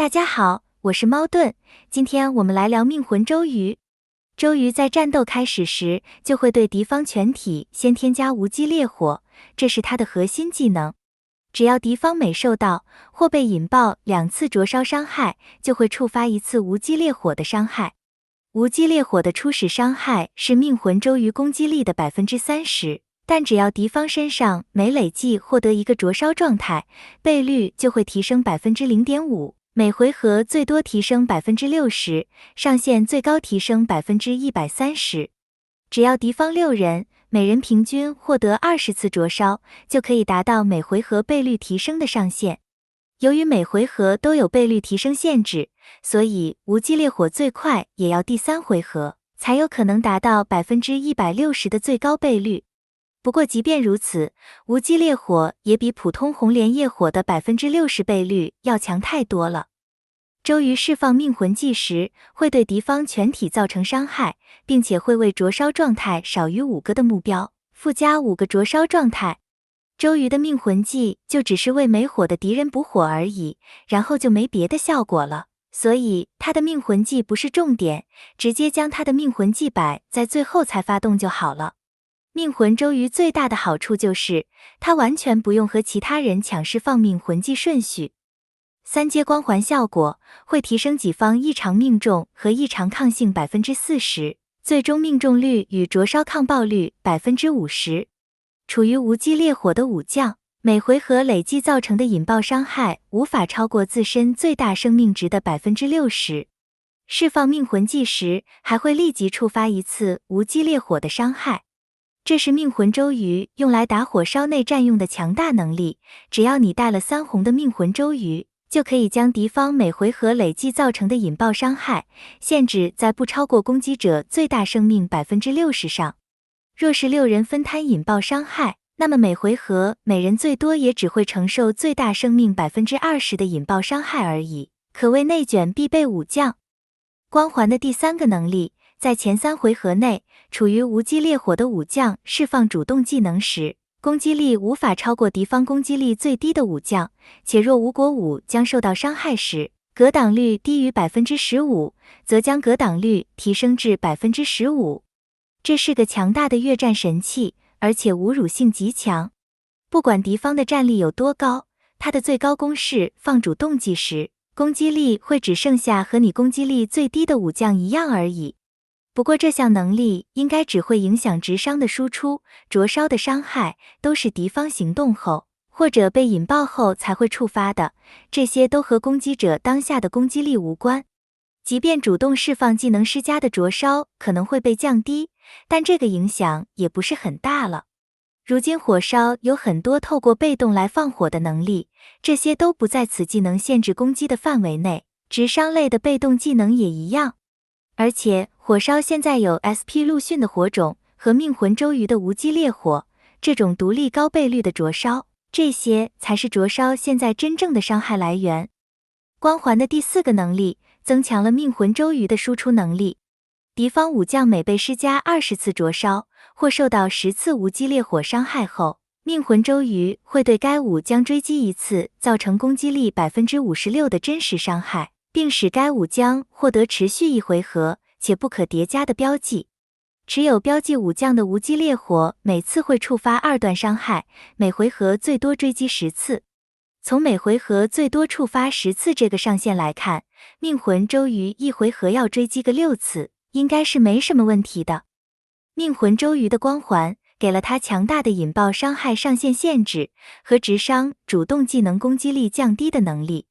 大家好，我是猫盾，今天我们来聊命魂周瑜。周瑜在战斗开始时，就会对敌方全体先添加无激烈火，这是他的核心技能。只要敌方每受到或被引爆2次灼烧伤害，就会触发1次无激烈火的伤害。无激烈火的初始伤害是命魂周瑜攻击力的 30%， 但只要敌方身上每累计获得一个灼烧状态，倍率就会提升 0.5%。每回合最多提升 60%， 上限最高提升 130%。只要敌方6人，每人平均获得20次灼烧，就可以达到每回合倍率提升的上限。由于每回合都有倍率提升限制，所以无激烈火最快也要第3回合，才有可能达到 160% 的最高倍率。不过即便如此，无激烈火也比普通红莲业火的 60% 倍率要强太多了。周瑜释放命魂技时，会对敌方全体造成伤害，并且会为灼烧状态少于5个的目标附加5个灼烧状态。周瑜的命魂技就只是为没火的敌人补火而已，然后就没别的效果了，所以他的命魂技不是重点，直接将他的命魂技摆在最后才发动就好了。命魂周瑜最大的好处就是，他完全不用和其他人抢释放命魂技顺序。3阶光环效果会提升己方异常命中和异常抗性 40%， 最终命中率与灼烧抗爆率 50%。处于无激烈火的武将，每回合累计造成的引爆伤害无法超过自身最大生命值的 60%。释放命魂技时，还会立即触发1次无激烈火的伤害。这是命魂周瑜用来打火烧内战用的强大能力，只要你带了3红的命魂周瑜，就可以将敌方每回合累计造成的引爆伤害限制在不超过攻击者最大生命 60% 上。若是6人分摊引爆伤害，那么每回合每人最多也只会承受最大生命 20% 的引爆伤害而已，可谓内卷必备武将。光环的第3个能力，在前3回合内，处于无激烈火的武将释放主动技能时，攻击力无法超过敌方攻击力最低的武将，且若无果武将受到伤害时，格挡率低于 15%， 则将格挡率提升至 15%。这是个强大的越战神器，而且侮辱性极强。不管敌方的战力有多高，他的最高攻势放主动技时，攻击力会只剩下和你攻击力最低的武将一样而已。不过这项能力应该只会影响直伤的输出，灼烧的伤害都是敌方行动后或者被引爆后才会触发的，这些都和攻击者当下的攻击力无关。即便主动释放技能施加的灼烧可能会被降低，但这个影响也不是很大了。如今火烧有很多透过被动来放火的能力，这些都不在此技能限制攻击的范围内，直伤类的被动技能也一样。而且火烧现在有 SP 陆逊的火种和命魂周瑜的无激烈火，这种独立高倍率的灼烧，这些才是灼烧现在真正的伤害来源。光环的第4个能力，增强了命魂周瑜的输出能力。敌方武将每被施加20次灼烧，或受到10次无激烈火伤害后，命魂周瑜会对该武将追击1次，造成攻击力 56% 的真实伤害，并使该武将获得持续1回合且不可叠加的标记。持有标记武将的无激烈火每次会触发2段伤害，每回合最多追击10次。从每回合最多触发10次这个上限来看，命魂周瑜1回合要追击个6次，应该是没什么问题的。命魂周瑜的光环给了他强大的引爆伤害上限限制和直伤主动技能攻击力降低的能力。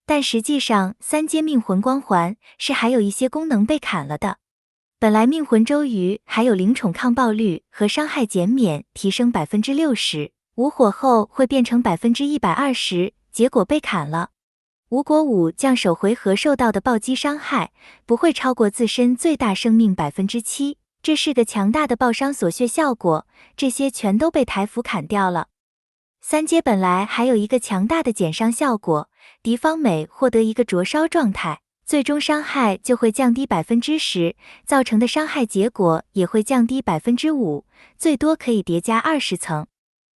但实际上3阶命魂光环是还有一些功能被砍了的。本来命魂周瑜还有灵宠抗爆率和伤害减免提升 60%， 无火后会变成 120%， 结果被砍了。无果武将首回合受到的暴击伤害不会超过自身最大生命 7%， 这是个强大的爆伤锁血效果，这些全都被台服砍掉了。3阶本来还有一个强大的减伤效果，敌方每获得一个灼烧状态，最终伤害就会降低 10%， 造成的伤害结果也会降低 5%， 最多可以叠加20层。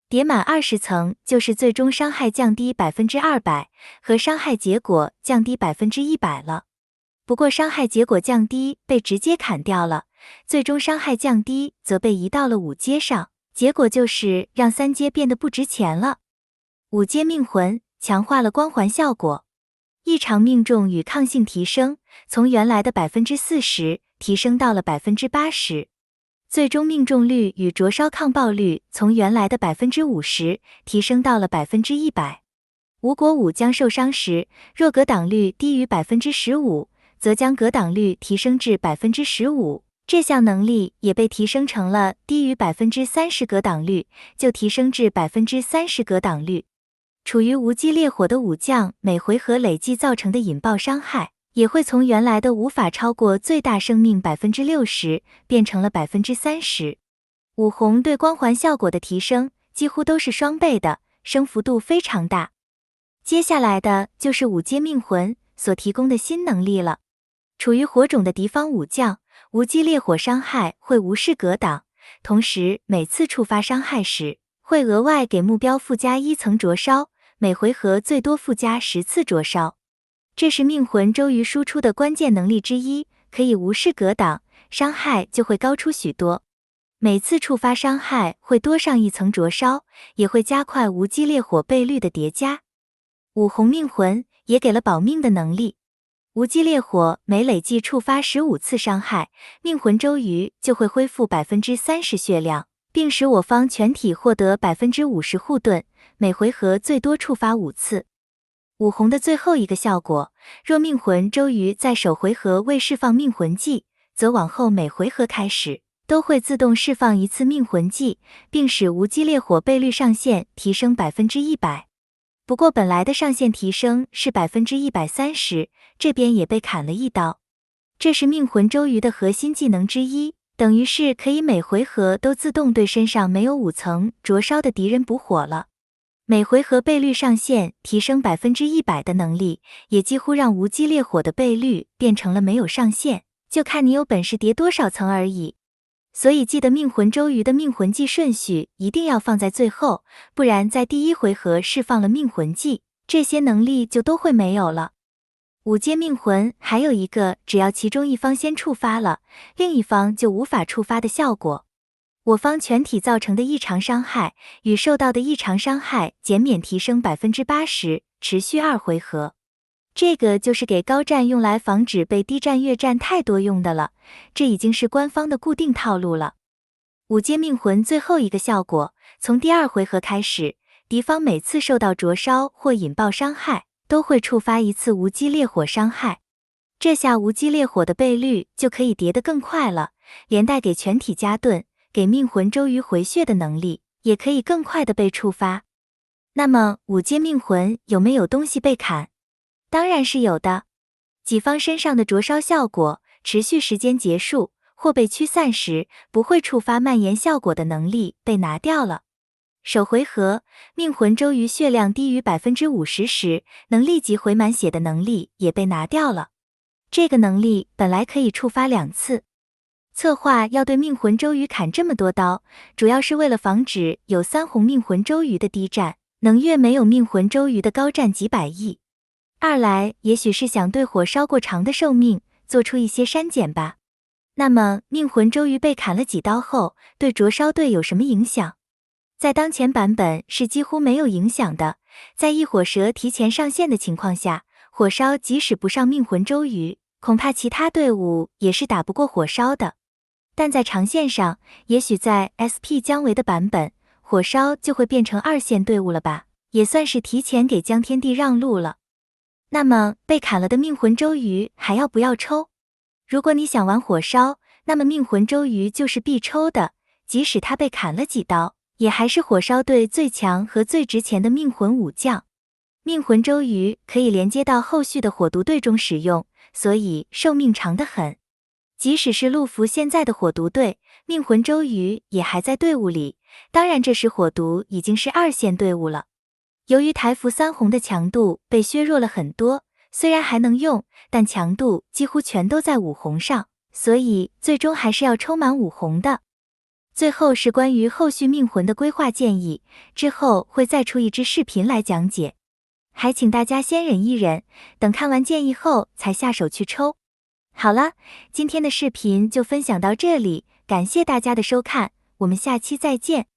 叠满20层就是最终伤害降低200%和伤害结果降低100%了。不过伤害结果降低被直接砍掉了，最终伤害降低则被移到了5阶上，结果就是让3阶变得不值钱了。5阶命魂强化了光环效果，异常命中与抗性提升，从原来的40%提升到了80%。最终命中率与灼烧抗爆率从原来的50%提升到了100%。无果5将受伤时，若格挡率低于15%，则将格挡率提升至15%。这项能力也被提升成了低于30%格挡率，就提升至30%格挡率。处于无机烈火的武将每回合累计造成的引爆伤害，也会从原来的无法超过最大生命60%变成了30%。武红对光环效果的提升几乎都是双倍的，升幅度非常大。接下来的就是5阶命魂所提供的新能力了。处于火种的敌方武将，无机烈火伤害会无视格挡，同时每次触发伤害时，会额外给目标附加1层灼烧，每回合最多附加10次灼烧。这是命魂周瑜输出的关键能力之一，可以无视格挡，伤害就会高出许多。每次触发伤害会多上1层灼烧，也会加快无机烈火倍率的叠加。武红命魂也给了保命的能力，无机烈火每累计触发15次伤害，命魂周瑜就会恢复30%血量，并使我方全体获得50%护盾，每回合最多触发5次。武红的最后一个效果，若命魂周瑜在首回合未释放命魂技，则往后每回合开始都会自动释放1次命魂技，并使无机烈火倍率上限提升100%。不过本来的上限提升是130%，这边也被砍了一刀。这是命魂周瑜的核心技能之一，等于是可以每回合都自动对身上没有5层灼烧的敌人补火了。每回合倍率上限提升100%的能力，也几乎让无机烈火的倍率变成了没有上限，就看你有本事叠多少层而已。所以记得命魂周瑜的命魂技顺序一定要放在最后，不然在第1回合释放了命魂技，这些能力就都会没有了。5阶命魂还有一个只要其中一方先触发了，另一方就无法触发的效果。我方全体造成的异常伤害与受到的异常伤害减免提升80%，持续2回合。这个就是给高战用来防止被低战越战太多用的了，这已经是官方的固定套路了。5阶命魂最后一个效果，从第2回合开始，敌方每次受到灼烧或引爆伤害，都会触发1次无机烈火伤害。这下无机烈火的倍率就可以叠得更快了，连带给全体加盾，给命魂周瑜回血的能力也可以更快的被触发。那么5阶命魂有没有东西被砍？当然是有的。己方身上的灼烧效果持续时间结束或被驱散时不会触发蔓延效果的能力被拿掉了。首回合命魂周瑜血量低于50%时能立即回满血的能力也被拿掉了。这个能力本来可以触发2次。策划要对命魂周瑜砍这么多刀，主要是为了防止有3红命魂周瑜的低战能越没有命魂周瑜的高战几百亿。二来也许是想对火烧过长的寿命做出一些删减吧。那么命魂周瑜被砍了几刀后，对灼烧队有什么影响？在当前版本是几乎没有影响的，在异火蛇提前上线的情况下，火烧即使不上命魂周瑜，恐怕其他队伍也是打不过火烧的。但在长线上，也许在 SP 姜维的版本，火烧就会变成2线队伍了吧，也算是提前给江天帝让路了。那么被砍了的命魂周瑜还要不要抽？如果你想玩火烧，那么命魂周瑜就是必抽的，即使他被砍了几刀，也还是火烧队最强和最值钱的命魂武将。命魂周瑜可以连接到后续的火毒队中使用，所以寿命长得很。即使是陆服现在的火毒队，命魂周瑜也还在队伍里，当然这时火毒已经是2线队伍了。由于台服3红的强度被削弱了很多，虽然还能用，但强度几乎全都在5红上，所以最终还是要抽满5红的。最后是关于后续命魂的规划建议，之后会再出一支视频来讲解。还请大家先忍一忍，等看完建议后才下手去抽。好了，今天的视频就分享到这里，感谢大家的收看，我们下期再见。